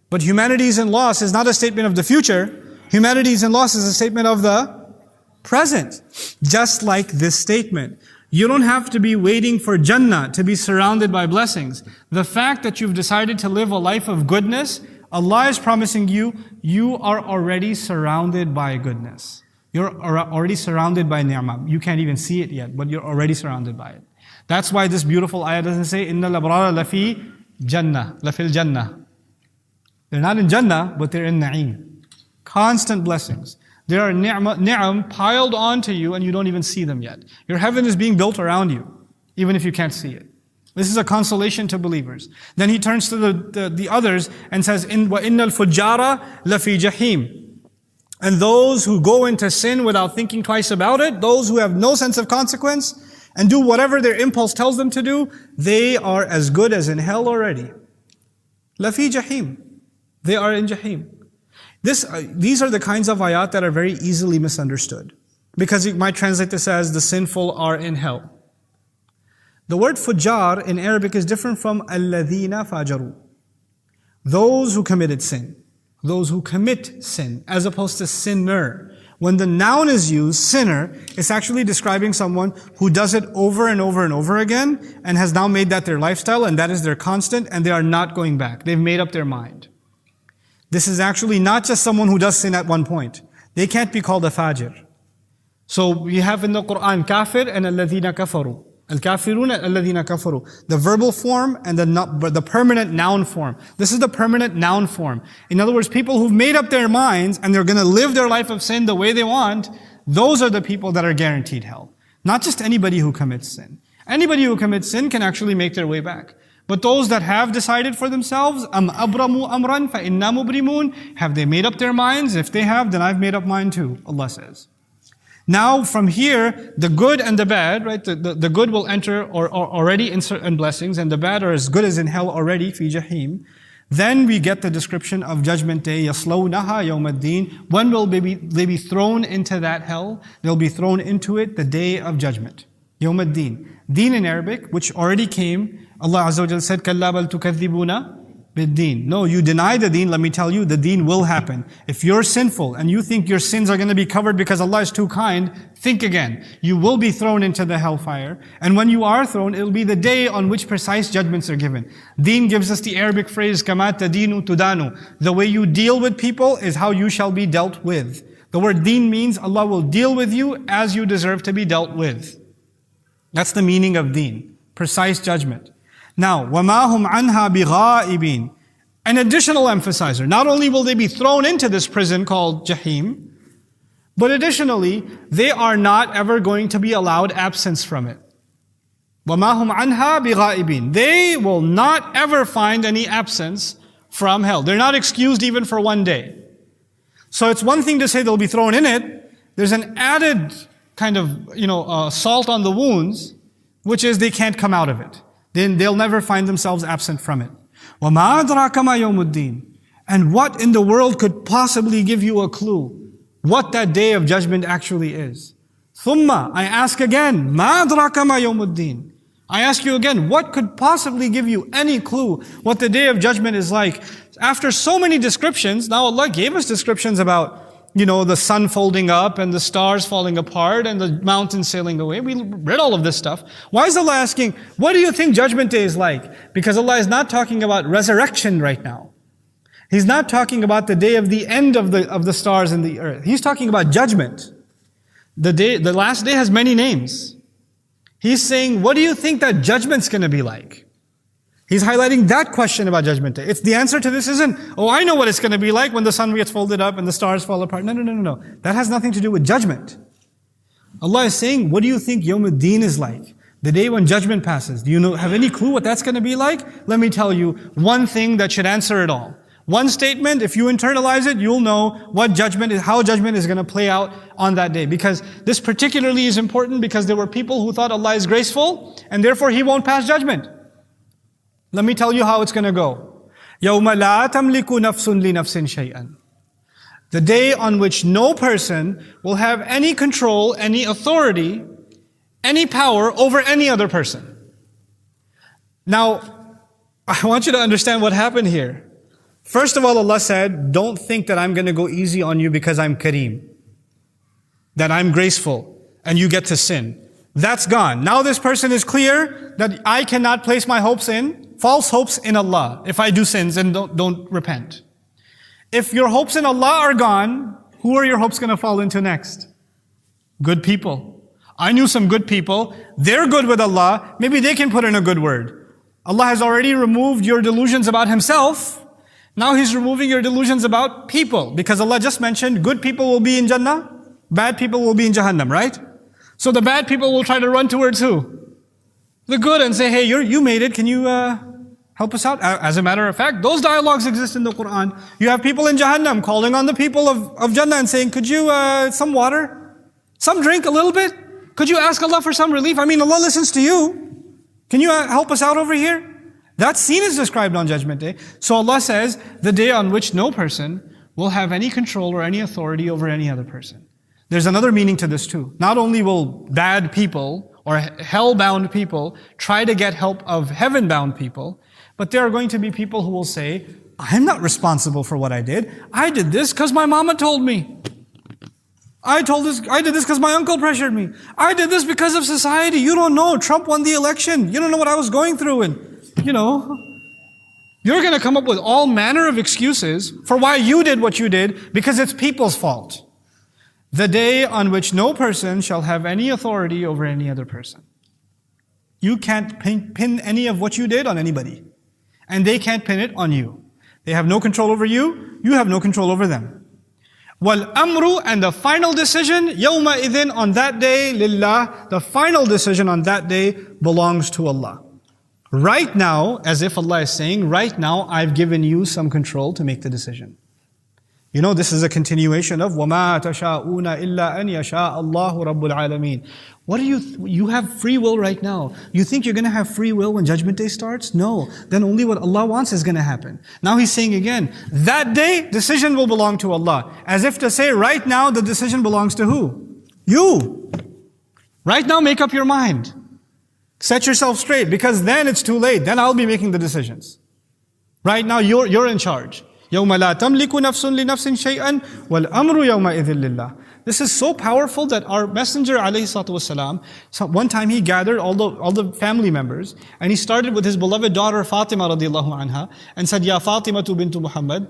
but humanity is in loss is not a statement of the future. Humanity is in loss is a statement of the present. Just like this statement. You don't have to be waiting for Jannah to be surrounded by blessings. The fact that you've decided to live a life of goodness, Allah is promising you, you are already surrounded by goodness. You're already surrounded by ni'mah. You can't even see it yet, but you're already surrounded by it. That's why this beautiful ayah doesn't say, Inna al-abrara lafi Jannah, lafil Jannah. They're not in Jannah, but they're in na'im. Constant blessings. There are ni'am piled onto you and you don't even see them yet. Your heaven is being built around you, even if you can't see it. This is a consolation to believers. Then he turns to the others and says, وَإِنَّ الْفُجَّارَ لَفِي جَحِيمٍ. And those who go into sin without thinking twice about it, those who have no sense of consequence, and do whatever their impulse tells them to do, they are as good as in hell already. Lafi jahim. They are in jahim. These are the kinds of ayat that are very easily misunderstood. Because you might translate this as the sinful are in hell. The word fujjar in Arabic is different from alladhina fajaru. Those who committed sin. Those who commit sin, as opposed to sinner. When the noun is used, sinner, it's actually describing someone who does it over and over and over again and has now made that their lifestyle and that is their constant and they are not going back. They've made up their mind. This is actually not just someone who does sin at one point. They can't be called a fajr. So we have in the Quran kafir and alladhina kafaru. Al-kafirun alladhina kafaru. The verbal form and the permanent noun form. This is the permanent noun form. In other words, people who've made up their minds and they're going to live their life of sin the way they want, those are the people that are guaranteed hell. Not just anybody who commits sin. Anybody who commits sin can actually make their way back. But those that have decided for themselves, am abramu amran fa inna mubrimun, have they made up their minds? If they have, then I've made up mine too, Allah says. Now from here, the good and the bad, right? The good will enter or already in certain blessings, and the bad are as good as in hell already, fi jahim. Then we get the description of Judgment Day, yaslawnaha yawm ad-din. When will they be thrown into that hell? They'll be thrown into it the day of judgment. Yawm ad-din. Deen in Arabic, which already came, Allah Azza wa Jalla said, كَلَّا بَلْ تُكَذِّبُونَ bid-deen. No, you deny the deen, let me tell you, the deen will happen. If you're sinful and you think your sins are going to be covered because Allah is too kind, think again. You will be thrown into the hellfire. And when you are thrown, it'll be the day on which precise judgments are given. Deen gives us the Arabic phrase, كَمَا تَدِينُ تُدَانُ. The way you deal with people is how you shall be dealt with. The word deen means Allah will deal with you as you deserve to be dealt with. That's the meaning of deen. Precise judgment. Now, وَمَا هُمْ عَنْهَا بِغَائِبِينَ. An additional emphasizer. Not only will they be thrown into this prison called Jahim, but additionally, they are not ever going to be allowed absence from it. وَمَا هُمْ عَنْهَا بِغَائِبِينَ. They will not ever find any absence from hell. They're not excused even for one day. So it's one thing to say they'll be thrown in it. There's an added kind of, salt on the wounds, which is they can't come out of it. Then they'll never find themselves absent from it. وَمَا أَدْرَاكَ مَا يَوْمُ الدِّينِ. And what in the world could possibly give you a clue what that day of judgment actually is? ثُمَّ, I ask again, مَا أَدْرَاكَ مَا يَوْمُ الدِّينِ. I ask you again, what could possibly give you any clue what the day of judgment is like? After so many descriptions, now Allah gave us descriptions about the sun folding up and the stars falling apart and the mountains sailing away. We read all of this stuff. Why is Allah asking, what do you think Judgment Day is like? Because Allah is not talking about resurrection right now. He's not talking about the day of the end of the stars and the earth. He's talking about judgment. The last day has many names. He's saying, what do you think that judgment's going to be like? He's highlighting that question about Judgment Day. It's the answer to this isn't, I know what it's going to be like when the sun gets folded up and the stars fall apart. No. That has nothing to do with judgment. Allah is saying, what do you think Yawm al-Din is like? The day when judgment passes. Do you have any clue what that's going to be like? Let me tell you one thing that should answer it all. One statement, if you internalize it, you'll know how judgment is going to play out on that day. Because this particularly is important because there were people who thought Allah is graceful and therefore He won't pass judgment. Let me tell you how it's going to go. يَوْمَ لَا تَمْلِكُ نَفْسٌ لِنَفْسٍ شَيْئًا. The day on which no person will have any control, any authority, any power over any other person. Now, I want you to understand what happened here. First of all, Allah said, don't think that I'm going to go easy on you because I'm Kareem. That I'm graceful and you get to sin. That's gone. Now this person is clear that I cannot place my false hopes in Allah if I do sins and don't repent. If your hopes in Allah are gone, who are your hopes going to fall into next? Good people. I knew some good people. They're good with Allah. Maybe they can put in a good word. Allah has already removed your delusions about Himself. Now He's removing your delusions about people. Because Allah just mentioned good people will be in Jannah, bad people will be in Jahannam, right? So the bad people will try to run towards who? The good and say, hey, you made it. Can you help us out? As a matter of fact, those dialogues exist in the Quran. You have people in Jahannam calling on the people of Jannah and saying, could you, some water? Some drink a little bit? Could you ask Allah for some relief? I mean, Allah listens to you. Can you help us out over here? That scene is described on Judgment Day. So Allah says, the day on which no person will have any control or any authority over any other person. There's another meaning to this too. Not only will bad people or hell-bound people try to get help of heaven-bound people, but there are going to be people who will say, I'm not responsible for what I did. I did this because my mama told me. I did this because my uncle pressured me. I did this because of society. You don't know. Trump won the election. You don't know what I was going through. And, you're going to come up with all manner of excuses for why you did what you did because it's people's fault. The day on which no person shall have any authority over any other person. You can't pin any of what you did on anybody. And they can't pin it on you. They have no control over you. You have no control over them. وَالْأَمْرُ, and the final decision, يَوْمَئِذٍ, on that day, لِلَّهِ, the final decision on that day belongs to Allah. Right now, as if Allah is saying, right now I've given you some control to make the decision. This is a continuation of وَمَا تَشَاءُونَ إِلَّا أَنْ يَشَاءَ اللَّهُ رَبُّ الْعَالَمِينَ. What do you have free will right now. You think you're going to have free will when Judgment Day starts? No. Then only what Allah wants is going to happen. Now He's saying again, that day, decision will belong to Allah. As if to say, right now, the decision belongs to who? You. Right now, make up your mind. Set yourself straight, because then it's too late. Then I'll be making the decisions. Right now, you're in charge. يَوْمَ لَا تَمْلِكُ نَفْسٌ لِنَفْسٍ شَيْئًا وَالْأَمْرُ يَوْمَئِذٍ لِلَّهِ. This is so powerful that our Messenger ﷺ, one time he gathered all the family members, and he started with his beloved daughter Fatima radiallahu anha, and said, Ya Fatima bintu Muhammad,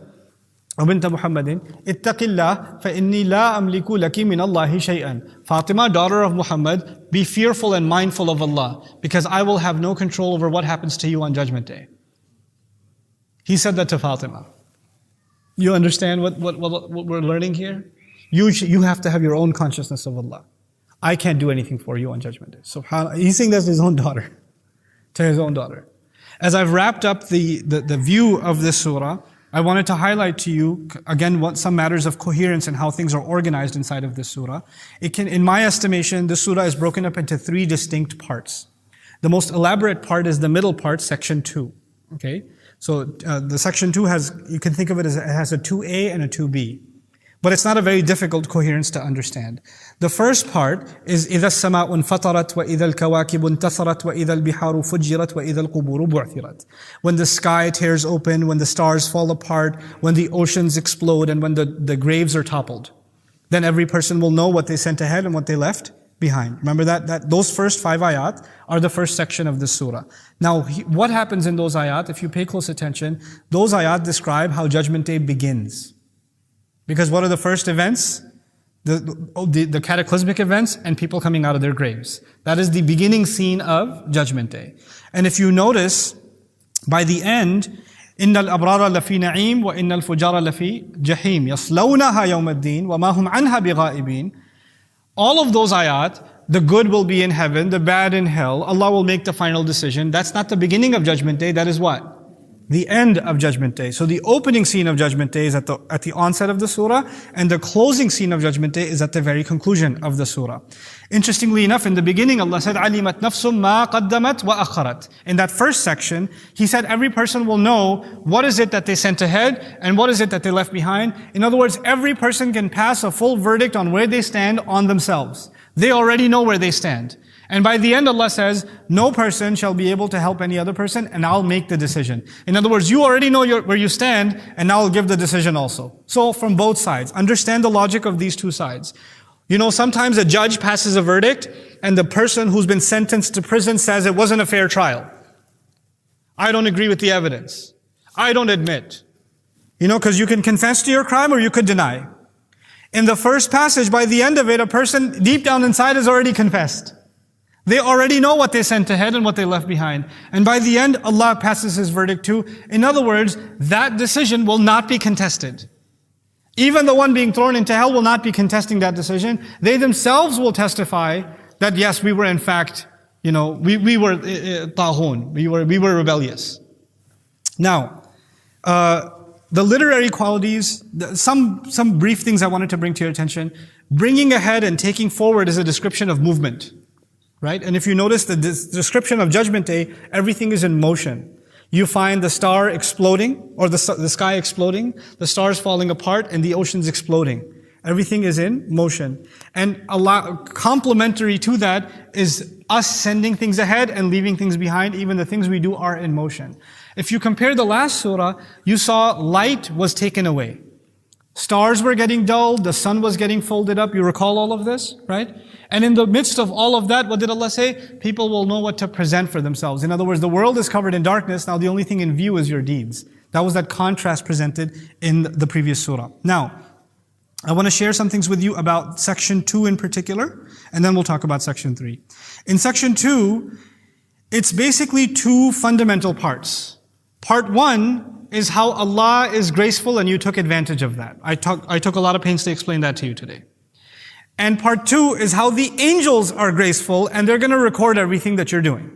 وبنت محمد اتق الله فإني لا أملك لك من الله شيئا. Fatima, daughter of Muhammad, be fearful and mindful of Allah, because I will have no control over what happens to you on Judgment Day. He said that to Fatima. You understand what we're learning here? You have to have your own consciousness of Allah. I can't do anything for you on Judgment Day. SubhanAllah. He's saying that to his own daughter. To his own daughter. As I've wrapped up the view of this surah, I wanted to highlight to you, again, some matters of coherence and how things are organized inside of this surah. In my estimation, this surah is broken up into 3 distinct parts. The most elaborate part is the middle part, section 2. Okay? So the section 2 you can think of it as it has a 2a and a 2b. But it's not a very difficult coherence to understand. The first part is إِذَا السَّمَاءُ انْفَطَرَتْ وَإِذَا الْكَوَاكِبُ انْتَثَرَتْ وَإِذَا الْبِحَارُ فُجِّرَتْ وَإِذَا الْقُبُورُ بُعْثِرَتْ. When the sky tears open, when the stars fall apart, when the oceans explode, and when the graves are toppled. then every person will know what they sent ahead and what they left behind. Remember that those first 5 ayat are the first section of this surah. Now, what happens in those ayat, if you pay close attention, those ayat describe how Judgment Day begins. Because what are the first events? The cataclysmic events and people coming out of their graves. That is the beginning scene of Judgment Day. And if you notice, by the end, إِنَّ الْأَبْرَارَ لَفِي نَعِيمٍ وَإِنَّ الْفُجَارَ لَفِي جَحِيمٍ يَصْلَوْنَهَا يَوْمَ الدِّينِ وَمَا هُمْ عَنْهَا بِغَائِبِينَ. All of those ayat, the good will be in heaven, the bad in hell. Allah will make the final decision. That's not the beginning of Judgment Day. That is what? The end of Judgment Day. So the opening scene of Judgment Day is at the onset of the surah, and the closing scene of Judgment Day is at the very conclusion of the surah. Interestingly enough, in the beginning, Allah said, عَلِمَتْ نَفْسٌ مَا قَدَّمَتْ وَأَخَّرَتْ. In that first section, He said every person will know what is it that they sent ahead and what is it that they left behind. In other words, every person can pass a full verdict on where they stand on themselves. They already know where they stand. And by the end, Allah says, no person shall be able to help any other person, and I'll make the decision. In other words, you already know where you stand, and now I'll give the decision also. So from both sides, understand the logic of these two sides. You know, sometimes a judge passes a verdict, and the person who's been sentenced to prison says it wasn't a fair trial. I don't agree with the evidence. I don't admit. You know, because you can confess to your crime or you could deny. In the first passage, by the end of it, a person deep down inside has already confessed. They already know what they sent ahead and what they left behind. And by the end, Allah passes His verdict too. In other words, that decision will not be contested. Even the one being thrown into hell will not be contesting that decision. They themselves will testify that yes, we were in fact, we were taghun, we were rebellious. Now, the literary qualities, some brief things I wanted to bring to your attention. Bringing ahead and taking forward is a description of movement. Right? And if you notice the description of Judgment Day, everything is in motion. You find the star exploding, or the sky exploding, the stars falling apart, and the oceans exploding. Everything is in motion. And Allah, complementary to that is us sending things ahead and leaving things behind. Even the things we do are in motion. If you compare the last surah, you saw light was taken away. Stars were getting dulled, the sun was getting folded up. You recall all of this, right? And in the midst of all of that, what did Allah say? People will know what to present for themselves. In other words, the world is covered in darkness. Now the only thing in view is your deeds. That was that contrast presented in the previous surah. Now, I want to share some things with you about section 2 in particular, and then we'll talk about section 3. In section 2, it's basically 2 fundamental parts. Part 1 is how Allah is graceful and you took advantage of that. I took a lot of pains to explain that to you today. And part 2 is how the angels are graceful and they're going to record everything that you're doing.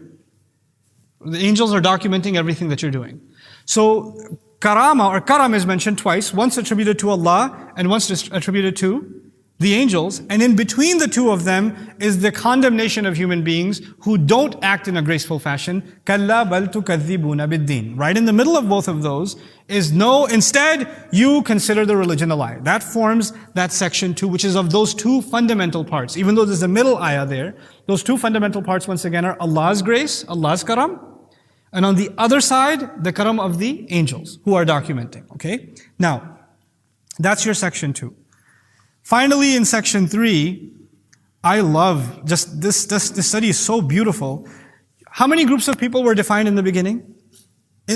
The angels are documenting everything that you're doing. So, karama or karam is mentioned twice, once attributed to Allah and once attributed to the angels. And in between the two of them is the condemnation of human beings who don't act in a graceful fashion. كَلَّا بَلْ تُكَذِّبُونَ بِالدِّينِ. Right in the middle of both of those is no, instead you consider the religion a lie. That forms that section 2, which is of those 2 fundamental parts. Even though there's a middle ayah there, those 2 fundamental parts once again are Allah's grace, Allah's karam, and on the other side, the karam of the angels who are documenting. Okay? Now, that's your section 2. Finally, in section 3, I love just this study is so beautiful. How many groups of people were defined in the beginning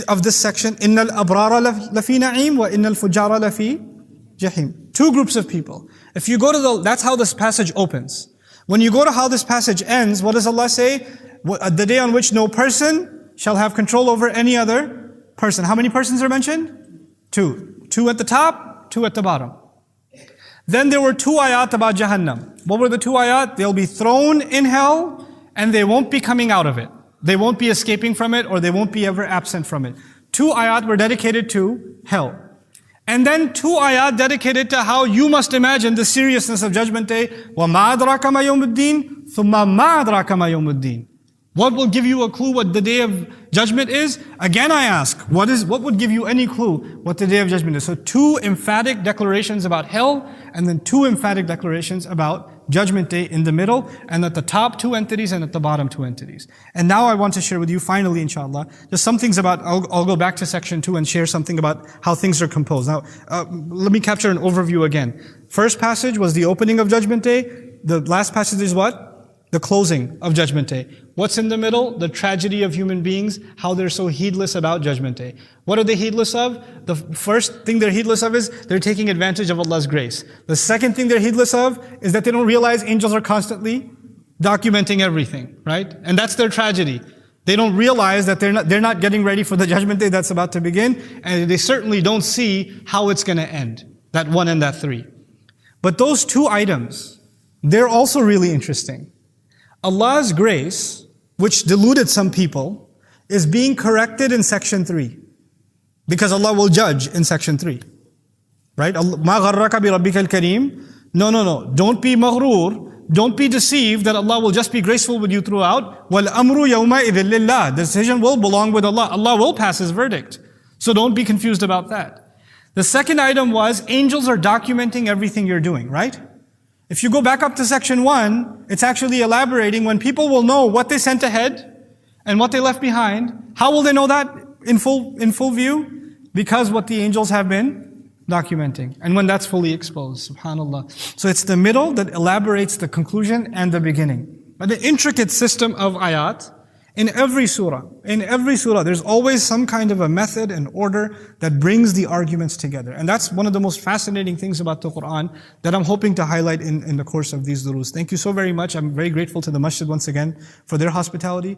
of this section? إِنَّ الْأَبْرَارَ لَفِي نَعِيمٍ وَإِنَّ الْفُجَّارَ لَفِي جَحِيمٍ. 2 groups of people. If you go to that's how this passage opens. When you go to how this passage ends, what does Allah say? The day on which no person shall have control over any other person. How many persons are mentioned? 2. 2 at the top, 2 at the bottom. Then there were 2 ayat about Jahannam. What were the 2 ayat? They'll be thrown in hell and they won't be coming out of it. They won't be escaping from it or they won't be ever absent from it. 2 ayat were dedicated to hell. And then 2 ayat dedicated to how you must imagine the seriousness of Judgment Day. وَمَا أَدْرَاكَ مَا يَوْمُ الدِّينِ ثُمَّ مَا أَدْرَاكَ مَا يَوْمُ الدِّينِ. What will give you a clue what the day of judgment is? Again I ask, What would give you any clue what the Day of Judgment is? So 2 emphatic declarations about hell, and then 2 emphatic declarations about Judgment Day in the middle, and at the top 2 entities and at the bottom 2 entities. And now I want to share with you finally, inshallah, just some things about, I'll go back to section 2 and share something about how things are composed. Now, let me capture an overview again. First passage was the opening of Judgment Day. The last passage is what? The closing of Judgment Day. What's in the middle? The tragedy of human beings, how they're so heedless about Judgment Day. What are they heedless of? The first thing they're heedless of is they're taking advantage of Allah's grace. The second thing they're heedless of is that they don't realize angels are constantly documenting everything, right? And that's their tragedy. They don't realize that they're not getting ready for the Judgment Day that's about to begin, and they certainly don't see how it's going to end. That 1 and that 3. But those 2 items, they're also really interesting. Allah's grace, which deluded some people, is being corrected in section 3. Because Allah will judge in section 3. Right? مَا غَرَّكَ بِرَبِّكَ الْكَرِيمِ No. Don't be maghrur. Don't be deceived that Allah will just be graceful with you throughout. وَالْأَمْرُ يَوْمَئِذٍ لِلَّهِ The decision will belong with Allah. Allah will pass His verdict. So don't be confused about that. The second item was, angels are documenting everything you're doing, right? If you go back up to section 1, it's actually elaborating when people will know what they sent ahead and what they left behind. How will they know that in full view? Because what the angels have been documenting. And when that's fully exposed, subhanAllah. So it's the middle that elaborates the conclusion and the beginning. But the intricate system of ayat, in every surah, there's always some kind of a method and order that brings the arguments together. And that's one of the most fascinating things about the Quran that I'm hoping to highlight in the course of these durus. Thank you so very much. I'm very grateful to the masjid once again for their hospitality.